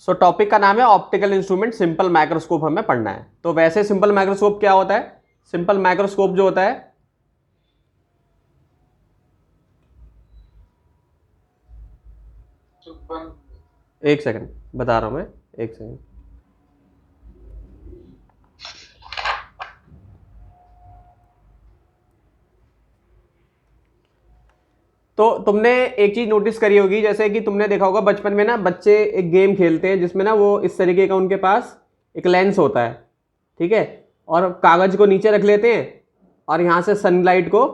सो topic का नाम है ऑप्टिकल इंस्ट्रूमेंट सिंपल माइक्रोस्कोप हमें पढ़ना है। तो वैसे सिंपल माइक्रोस्कोप क्या होता है? सिंपल माइक्रोस्कोप जो होता है एक सेकंड बता रहा हूं मैं, एक सेकंड। तो तुमने एक चीज नोटिस करी होगी, जैसे कि तुमने देखा होगा बचपन में ना बच्चे एक गेम खेलते हैं जिसमें ना वो इस तरीके का उनके पास एक लेंस होता है, ठीक है, और कागज को नीचे रख लेते हैं और यहां से सनलाइट को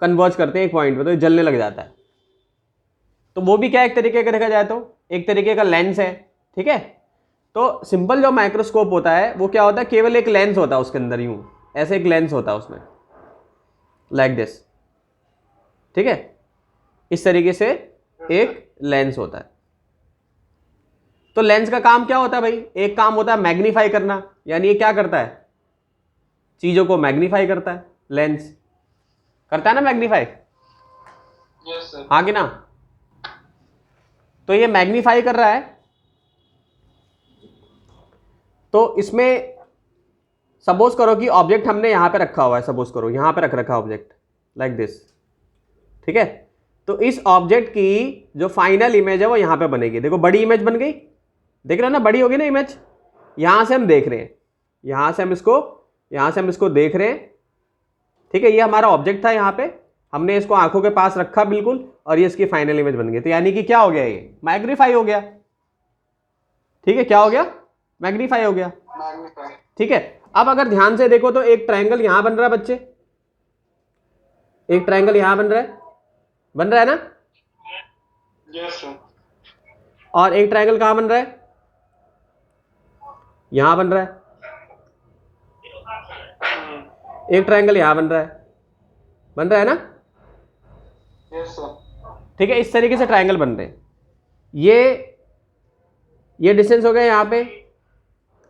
कन्वर्ज करते हैं एक पॉइंट पे, तो ये जलने लग जाता है। तो वो भी क्या एक तरीके का देखा जाए तो एक तरीके का लेंस है, ठीक है। तो सिंपल जो माइक्रोस्कोप होता है वो क्या होता है, केवल एक लेंस होता है उसके अंदर, यूं ऐसे एक लेंस होता है उसमें, लाइक दिस, ठीक है, इस तरीके से एक लेंस होता है। तो लेंस का काम क्या होता है भाई? एक काम होता है मैग्नीफाई करना, यानी ये क्या करता है, चीजों को मैग्नीफाई करता है। लेंस करता है ना मैग्नीफाई, हाँ कि ना? तो ये मैग्नीफाई कर रहा है। तो इसमें सपोज करो कि ऑब्जेक्ट हमने यहां पे रखा हुआ है, सपोज करो यहां पे रख रखा ऑब्जेक्ट लाइक दिस, ठीक है। तो इस ऑब्जेक्ट की जो फाइनल इमेज है वो यहां पे बनेगी। देखो बड़ी इमेज बन गई, देख रहे हो ना, बड़ी होगी ना इमेज। यहां से हम देख रहे हैं, यहां से हम इसको देख रहे हैं, ठीक है। ये हमारा ऑब्जेक्ट था, यहां पे हमने इसको आंखों के पास रखा बिल्कुल, और ये इसकी फाइनल इमेज बन गई। तो यानी कि क्या हो गया, ये मैग्नीफाई हो गया, ठीक है। क्या हो गया? मैग्नीफाई हो गया, ठीक है। अब अगर ध्यान से देखो तो एक ट्रायंगल यहां बन रहा है बच्चे, एक ट्रायंगल यहां बन रहा है ना? Yes sir. और एक ट्रायंगल कहां बन रहा है? यहां बन रहा है। एक ट्रायंगल यहां बन रहा है ना? Yes sir. ठीक है, इस तरीके से ट्रायंगल बन रहे हैं। ये डिस्टेंस हो गया यहां पे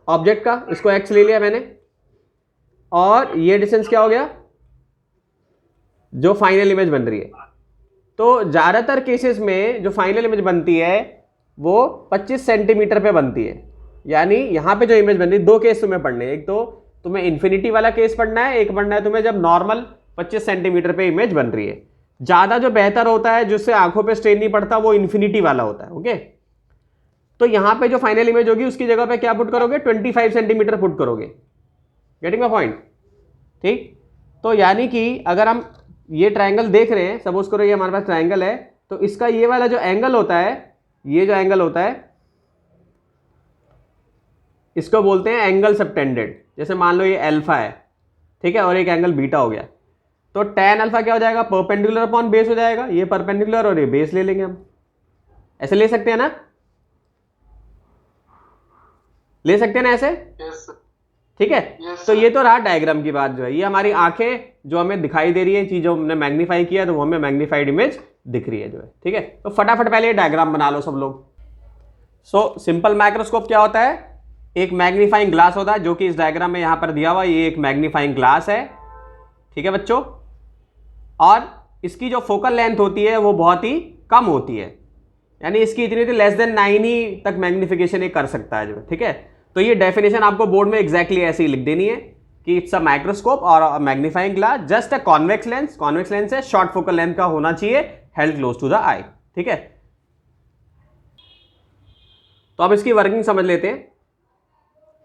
ऑब्जेक्ट का, इसको एक्स ले लिया मैंने, और ये डिस्टेंस क्या हो गया, जो फाइनल इमेज बन रही है। तो ज्यादातर केसेस में जो फाइनल इमेज बनती है वो 25 सेंटीमीटर पे बनती है। यानी यहां पे जो इमेज बन रही है, दो केस तुम्हें पढ़ने हैं, एक तो तुम्हें इन्फिनिटी वाला केस पढ़ना है, एक पढ़ना है तुम्हें जब नॉर्मल 25 सेंटीमीटर पे इमेज बन रही है। ज्यादा जो बेहतर होता है, जिससे आंखों पे स्ट्रेन नहीं पड़ता, वो इन्फिनिटी वाला होता है, ओके। तो यहां पे जो फाइनल इमेज होगी उसकी जगह पे क्या पुट करोगे, 25 सेंटीमीटर पुट करोगे। Getting my point? ठीक। तो यानी कि अगर हम ये ट्रायंगल देख रहे हैं, सपोज करो ये हमारे पास ट्रायंगल है, तो इसका ये वाला जो एंगल होता है, ये जो एंगल होता है, इसको बोलते हैं एंगल सबटेंडेड। जैसे मान लो ये अल्फा है, ठीक है, और एक एंगल बीटा हो गया, तो tan अल्फा क्या हो जाएगा, परपेंडिकुलर अपॉन बेस हो जाएगा। ये परपेंडिकुलर और ये बेस ले लेंगे हम, ऐसे ले सकते हैं ना, ले सकते हैं ना ऐसे, यस ठीक है। Yes, तो sir. ये तो रहा डायग्राम की बात, जो है ये हमारी आंखें जो हमें दिखाई दे रही है, चीज जो हमने मैग्नीफाई किया तो वो हमें मैग्नीफाइड इमेज दिख रही है, जो है, ठीक है। तो फटाफट पहले ये डायग्राम बना लो सब लोग। सो सिंपल माइक्रोस्कोप क्या होता है, एक मैग्नीफाइंग ग्लास होता है, जो कि इस डायग्राम में यहां पर दिया हुआ, ये एक मैग्नीफाइंग ग्लास है, ठीक है बच्चों। और इसकी जो फोकल लेंथ होती है वो बहुत ही कम होती है, यानी इसकी इतनी थी लेस देन 9 ही तक मैग्निफिकेशन ये कर सकता है, जो है, ठीक है। तो ये डेफिनेशन आपको बोर्ड में एग्जैक्टली ऐसे ही लिख देनी है कि इट्स अ माइक्रोस्कोप और magnifying glass, just a convex lens. Convex lens है, शॉर्ट फोकल लेंथ का होना चाहिए, हेल्ड क्लोज टू द आई, ठीक है। तो अब इसकी वर्किंग समझ लेते हैं।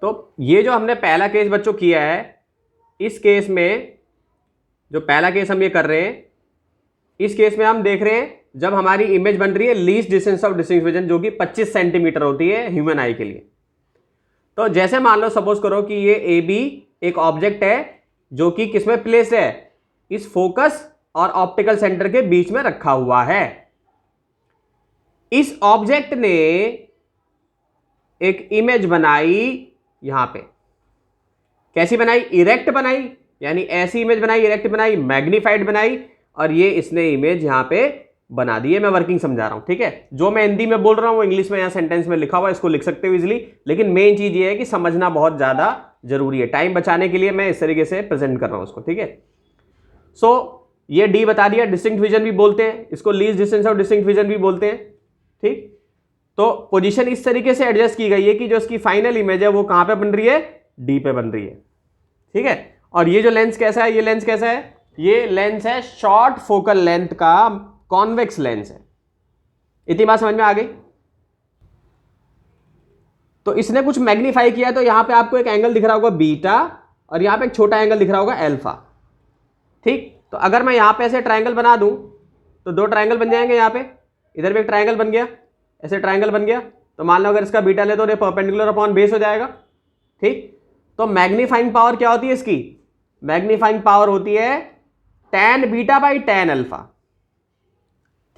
तो ये जो हमने पहला केस बच्चों किया है, इस केस में जो पहला केस हम ये कर रहे हैं, इस केस में हम देख रहे हैं जब हमारी इमेज बन रही है least distance of distinct vision, जो कि 25 सेंटीमीटर होती है ह्यूमन आई के लिए। तो जैसे मान लो सपोज करो कि ये ए बी एक ऑब्जेक्ट है जो कि किसमें प्लेस है, इस फोकस और ऑप्टिकल सेंटर के बीच में रखा हुआ है। इस ऑब्जेक्ट ने एक इमेज बनाई यहां पे, कैसी बनाई, इरेक्ट बनाई, यानी ऐसी इमेज बनाई, इरेक्ट बनाई, मैग्नीफाइड बनाई, और ये इसने इमेज यहां पे बना दी है। मैं वर्किंग समझा रहा हूं, ठीक है। जो मैं हिंदी में बोल रहा हूं वो इंग्लिश में यहां सेंटेंस में लिखा हुआ है, इसको लिख सकते हो इजीली, लेकिन मेन चीज ये है कि समझना बहुत ज्यादा जरूरी है। टाइम बचाने के लिए मैं इस तरीके से प्रेजेंट कर रहा हूं उसको, ठीक है। सो ये डी बता दिया, डिस्टिंक्ट विजन भी बोलते हैं इसको, least distance of distinct vision भी बोलते हैं, ठीक। तो पोजीशन इस तरीके से एडजस्ट की गई है कि जो इसकी फाइनल इमेज है वो कहां पे बन रही है, डी पे बन रही है, ठीक है। और ये जो लेंस कैसा है, ये लेंस कैसा है, ये लेंस है शॉर्ट फोकल लेंथ का कॉन्वेक्स लेंस है। इतनी बात समझ में आ गई। तो इसने कुछ मैग्नीफाई किया, तो यहां पे आपको एक एंगल दिख रहा होगा बीटा और यहां पे एक छोटा एंगल दिख रहा होगा अल्फा, ठीक। तो अगर मैं यहां पे ऐसे ट्रायंगल बना दूं तो दो ट्रायंगल बन जाएंगे, यहां पे इधर भी एक ट्रायंगल बन गया, ऐसे ट्रायंगल बन गया। तो मान लो अगर इसका बीटा ले तो ये परपेंडिकुलर अपॉन बेस हो जाएगा, ठीक। तो मैग्नीफाइंग पावर क्या होती है इसकी, मैग्नीफाइंग पावर होती है tan beta by tan alpha,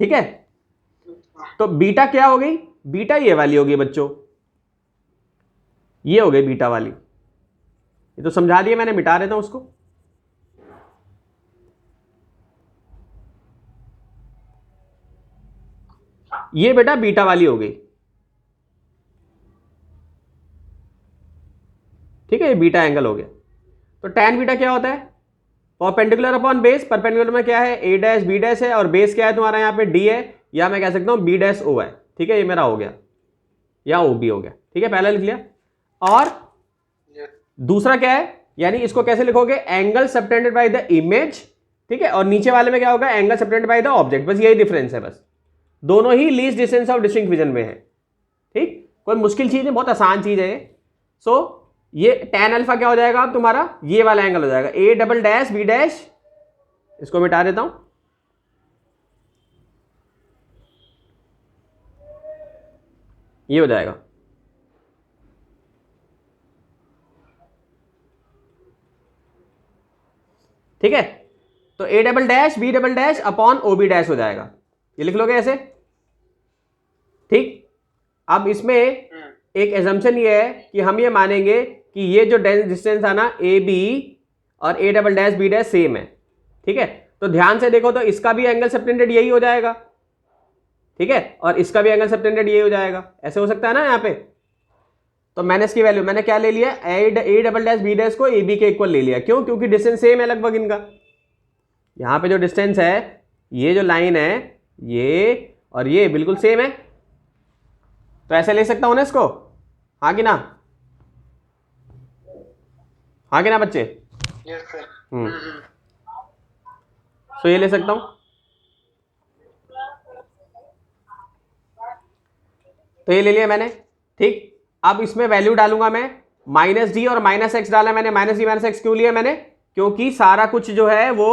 ठीक है। तो बीटा क्या हो गई, बीटा ये वाली होगी बच्चों, ये हो गई बीटा वाली। ये तो समझा दिया मैंने, मिटा देता हूं उसको। ये बेटा बीटा वाली हो गई, ठीक है, ये बीटा एंगल हो गया। तो tan बीटा क्या होता है, परपेंडिकुलर अपॉन बेस। परपेंडिकुलर में क्या है, ए डैश बी डैश है, और बेस क्या है तुम्हारा यहाँ पे डी है, या मैं कह सकता हूं बी डैश ओ है, ठीक है। ये मेरा हो गया, या ओ बी हो गया, ठीक है, पहला लिख लिया। और दूसरा क्या है, यानी इसको कैसे लिखोगे, angle subtended by the image, ठीक है। और नीचे वाले में क्या होगा, angle subtended by the object. बस यही डिफरेंस है, बस दोनों ही least distance of distinct vision में है, ठीक। कोई मुश्किल चीज नहीं, बहुत आसान चीज है। सो ये tan अल्फा क्या हो जाएगा अब तुम्हारा, ये वाला एंगल हो जाएगा A double dash B dash, इसको मिटा देता हूं, ये हो जाएगा, ठीक है। तो A double dash B double dash upon O B dash हो जाएगा, ये लिख लोगे ऐसे, ठीक। अब इसमें एक एजम्पशन ये है कि हम ये मानेंगे कि ये जो डिस्टेंस है ना ए बी और A double dash B dash same है, ठीक है। तो ध्यान से देखो तो इसका भी एंगल सबटेंडेड यही हो जाएगा, ठीक है, और इसका भी एंगल सबटेंडेड यही हो जाएगा, ऐसे हो सकता है ना यहाँ पे। तो मैंने इसकी वैल्यू मैंने क्या ले लिया, A double dash B dash को ए बी के इक्वल ले लिया, क्यों, क्योंकि डिस्टेंस सेम है लगभग इनका। यहाँ पे जो डिस्टेंस है, ये जो लाइन है, ये और ये बिल्कुल सेम है, तो ऐसे ले सकता हूं ना इसको, हाँ कि ना, हाँ कि ना बच्चे। Yes sir. तो ये ले सकता हूं, तो ये ले लिया मैंने, ठीक। अब इसमें वैल्यू डालूंगा मैं, माइनस डी और माइनस एक्स डाला मैंने। माइनस डी माइनस एक्स क्यों लिया मैंने, क्योंकि सारा कुछ जो है वो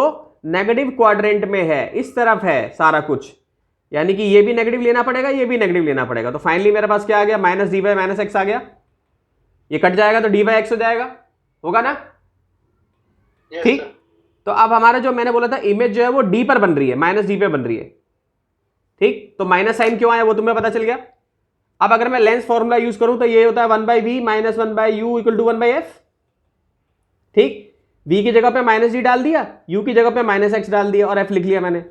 नेगेटिव क्वाड्रेंट में है, इस तरफ है सारा कुछ, यानी कि ये भी नेगेटिव लेना पड़ेगा, ये भी नेगेटिव लेना पड़ेगा। तो फाइनली मेरे पास क्या आ गया, minus D by minus X आ गया, ये कट जाएगा तो डी बाई एक्स हो जाएगा, होगा ना, ठीक। तो अब हमारा जो मैंने बोला था इमेज जो है वो डी पर बन रही है, माइनस डी पे बन रही है, ठीक। तो माइनस साइन क्यों आया वो तुम्हें पता चल गया। अब अगर मैं लेंस फॉर्मूला यूज करूं तो ये होता है 1/v minus 1/u equal to 1/f, ठीक। v की जगह पे माइनस डी डाल दिया, u की जगह पे माइनस एक्स डाल दिया और f लिख लिया मैंने,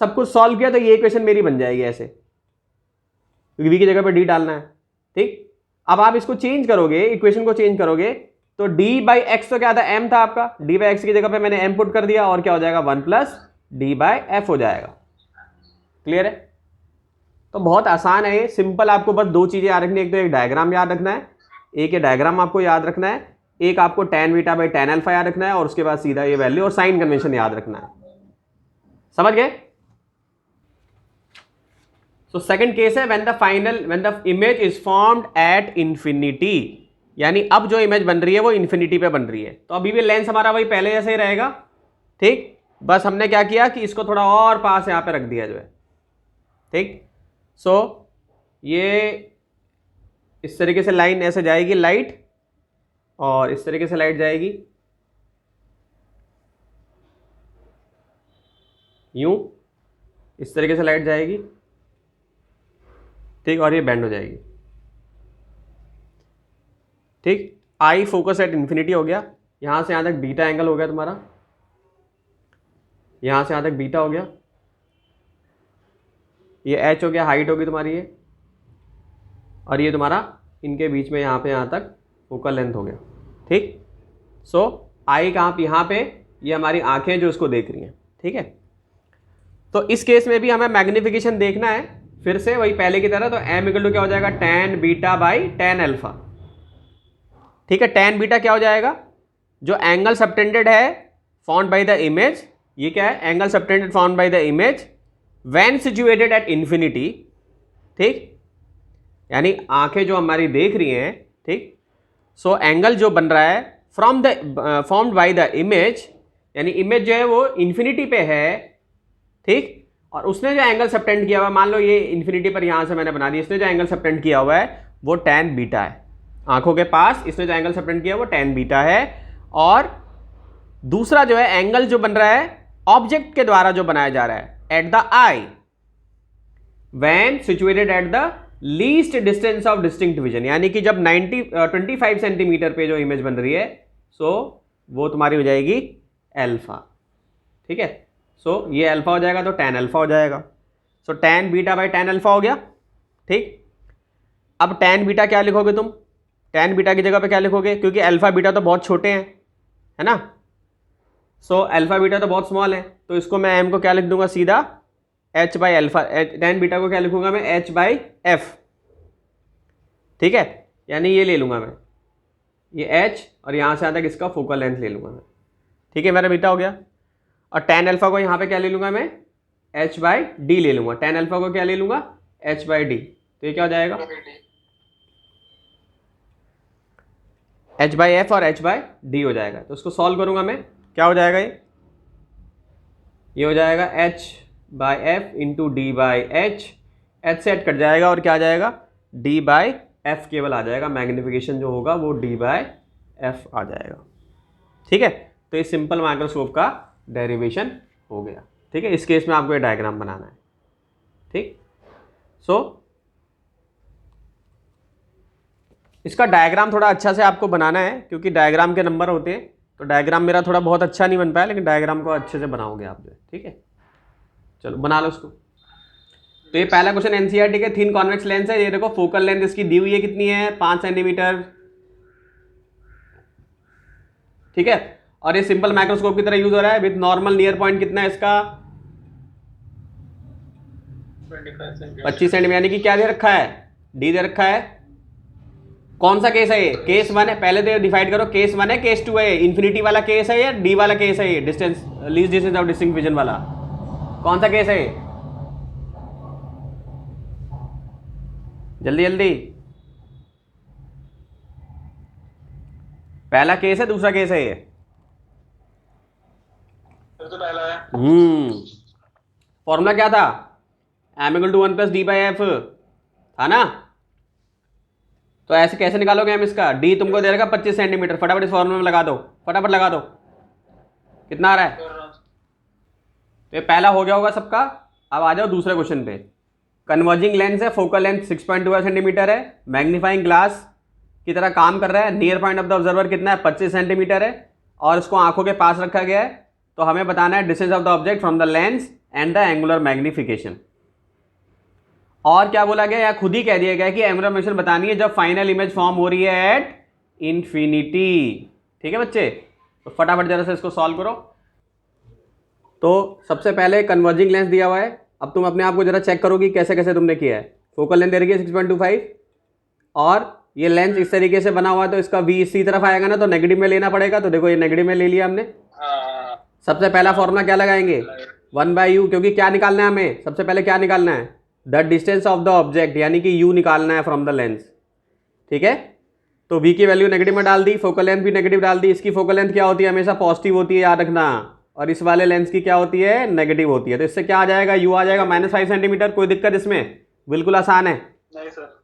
सब कुछ सॉल्व किया, तो ये इक्वेशन मेरी बन जाएगी ऐसे, क्योंकि v की जगह पे d डालना है, ठीक। अब आप इसको चेंज करोगे, इक्वेशन को चेंज करोगे, तो d बाई एक्स तो क्या था, m था आपका, d बाई एक्स की जगह पे मैंने m पुट कर दिया, और क्या हो जाएगा 1 प्लस d बाई एफ हो जाएगा। क्लियर है। तो बहुत आसान है ये, सिंपल। आपको बस दो चीजें याद रखनी है, एक तो एक डायग्राम याद रखना है, एक ये डायग्राम आपको याद रखना है, एक आपको tan beta by tan alpha याद रखना है, और उसके बाद सीधा ये वैल्यू और साइन कन्वेंशन याद रखना है। समझ गए। सो सेकंड केस है when the image is formed at infinity, यानी अब जो इमेज बन रही है वो इंफिनिटी पे बन रही है। तो अभी भी लेंस हमारा वही पहले जैसे ही रहेगा, ठीक। बस हमने क्या किया कि इसको थोड़ा और पास यहां पे रख दिया जो है, ठीक। सो ये इस तरीके से लाइन ऐसे जाएगी लाइट, और इस तरीके से लाइट जाएगी यूं, इस तरीके से लाइट जाएगी, ठीक, और ये बैंड हो जाएगी, ठीक। आई फोकस एट इंफिनिटी हो गया, यहां से यहां तक बीटा एंगल हो गया तुम्हारा, यहां से यहां तक बीटा हो गया, ये एच हो गया, हाइट होगी तुम्हारी ये, और ये तुम्हारा इनके बीच में यहाँ पे यहाँ तक फोकल लेंथ हो गया, ठीक। सो आई कहाँ पे, यहाँ पे, ये हमारी आंखें जो इसको देख रही हैं, ठीक है। तो इस केस में भी हमें मैग्निफिकेशन देखना है, फिर से वही पहले की तरह, तो m इक्वल टू क्या हो जाएगा, tan beta by tan alpha. ठीक है, tan बीटा क्या हो जाएगा, जो एंगल सबटेंडेड है फाउंड बाय द इमेज, ये क्या है, angle subtended found by the image when situated at infinity. ठीक, यानी आंखें जो हमारी देख रही हैं, ठीक, सो एंगल जो बन रहा है from the formed by the image, यानी इमेज जो है वो इन्फिनिटी पे है। ठीक, और उसने जो एंगल सबटेंड किया हुआ है, मान लो ये इन्फिनिटी पर यहां से मैंने बना दिया, इसने जो एंगल सबटेंड किया हुआ है वो tan बीटा है। आंखों के पास इसने जो एंगल सबटेंड किया वो tan बीटा है। और दूसरा जो है एंगल जो बन रहा है ऑब्जेक्ट के द्वारा जो बनाया जा रहा है at the I when situated at the least distance of distinct vision, यानी कि जब 25 सेंटीमीटर पे जो इमेज बन रही है, सो वो तुम्हारी हो जाएगी अल्फा। ठीक है, सो ये अल्फा हो जाएगा तो tan अल्फा हो जाएगा। सो tan beta by tan alpha हो गया। ठीक, अब tan बीटा क्या लिखोगे तुम, tan बीटा की जगह पे क्या लिखोगे, क्योंकि अल्फा बीटा तो बहुत छोटे हैं, है ना, सो अल्फा बीटा तो बहुत स्मॉल है, तो इसको मैं m को क्या लिख दूंगा सीधा h by alpha, tan beta को क्या लिखूंगा मैं h बाई f। ठीक है, यानी ये ले लूंगा मैं, ये h और यहां से आता किसका फोकल लेंथ ले लूंगा मैं। ठीक है, मेरा बीटा हो गया। और tan अल्फा को यहां पे क्या ले लूंगा मैं, h बाई d ले लूंगा। tan अल्फा को क्या ले लूंगा, h बाई d, तो ये क्या हो जाएगा h बाई एफ और h बाई d हो जाएगा। तो उसको सॉल्व करूंगा मैं, क्या हो जाएगा ये हो जाएगा h by F into D by H, H से एच कट जाएगा और क्या आ जाएगा d बाई एफ केवल आ जाएगा, मैग्निफिकेशन जो होगा वो d बाई एफ आ जाएगा। ठीक है, तो ये सिंपल माइक्रोस्कोप का डेरिवेशन हो गया। ठीक है, इस केस में आपको ये डायग्राम बनाना है। ठीक, सो इसका डायग्राम थोड़ा अच्छा से आपको बनाना है, क्योंकि डायग्राम के नंबर होते हैं, तो डायग्राम मेरा थोड़ा बहुत अच्छा नहीं बन पाया, लेकिन डायग्राम को अच्छे से बनाओगे आप जो। ठीक है, चलो बना लो उसको। तो ये पहला क्वेश्चन एनसीईआरटी के, थिन कॉन्वेक्स लेंस है, ये देखो फोकल लेंथ इसकी दी हुई है कितनी है, 5 सेंटीमीटर। ठीक है, और ये सिंपल माइक्रोस्कोप की तरह यूज हो रहा है, विद नॉर्मल नियर पॉइंट कितना है इसका 25 सेंटीमीटर, यानी कि क्या दे रखा है, डी दे रखा है। कौन सा केस है ये, केस 1 है, पहले तो डिफाइड करो, केस 1 है केस 2 है, इन्फिनिटी वाला केस है या डी वाला केस है, ये distance least distance of distinct vision वाला, कौन सा केस है ये, जल्दी जल्दी, पहला केस है दूसरा केस है ये, तो पहला है। फॉर्मूला क्या था, m equal to 1 plus D by F था ना। तो ऐसे कैसे निकालोगे हम इसका, d तुमको दे रखा 25 सेंटीमीटर, फटाफट इस फॉर्मूले में लगा दो, फटाफट लगा दो, कितना आ रहा है। तो ये पहला हो गया होगा सबका। अब आ जाओ दूसरे क्वेश्चन पे। कन्वर्जिंग लेंस है, फोकल लेंथ 6.2 सेंटीमीटर है, मैग्नीफाइंग ग्लास की तरह काम कर रहा है, near point of the observer कितना है 25 सेंटीमीटर है, और इसको आंखों के पास रखा गया है। तो हमें बताना है distance of the object from the lens and the angular magnification. और क्या बोला गया, या खुद ही कह दिया गया कि एंगुलर मैग्निफिकेशन बतानी है जब फाइनल इमेज फॉर्म हो रही है एट इंफिनिटी। ठीक है बच्चे, तो फटाफट जरा से इसको सॉल्व करो। तो सबसे पहले कन्वर्जिंग लेंस दिया हुआ है, अब तुम अपने आप को जरा चेक करो कि कैसे कैसे तुमने किया है। फोकल लेंथ दे रखी है 6.25 और ये लेंस इस तरीके से बना हुआ है, तो इसका v इसी तरफ आएगा ना, तो नेगेटिव में लेना पड़ेगा। तो देखो ये नेगेटिव में ले लिया हमने। सबसे पहला फॉर्मूला क्या लगाएंगे 1/u, क्योंकि क्या निकालना है हमें, सबसे पहले क्या निकालना है the distance of the object, यानी कि u निकालना है फ्रॉम द लेंस। ठीक है, तो v की वैल्यू नेगेटिव में डाल दी, फोकल लेंथ भी नेगेटिव डाल दी। इसकी फोकल लेंथ क्या होती है, हमेशा पॉजिटिव होती है, याद रखना, और इस वाले लेंस की क्या होती है, नेगेटिव होती है। तो इससे क्या आ जाएगा, u आ जाएगा -5 सेंटीमीटर। कोई दिक्कत इसमें, बिल्कुल आसान है। नहीं सर,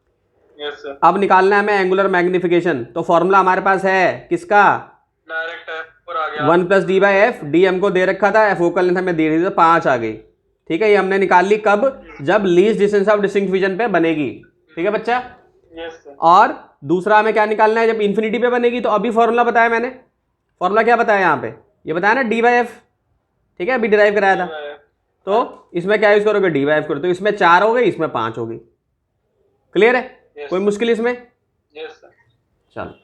यस सर। अब निकालना है हमें एंगुलर मैग्निफिकेशन। तो फॉर्मूला हमारे पास है किसका, डायरेक्ट है, ऊपर आ गया 1 plus D by F, D हमको दे रखा था, फोकल लेंथ हमें दे रही थी, तो 5 आ गई। ठीक है, ये हमने निकाल ली कब, जब least distance of distinct vision पे बनेगी। ठीक है बच्चा, यस सर। और दूसरा हमें क्या निकालना है, जब इन्फिनिटी पे बनेगी। तो अभी फॉर्मूला बताया मैंने, फॉर्मूला क्या बताया यहाँ पे, ये बताया ना डी बाई एफ। ठीक है, अभी डिराइव कराया था। तो इसमें क्या यूज करोगे, डी बाई एफ करो, तो इसमें 4 हो गई, इसमें 5 हो गई। क्लियर है, कोई मुश्किल इसमें, यस सर। चलो।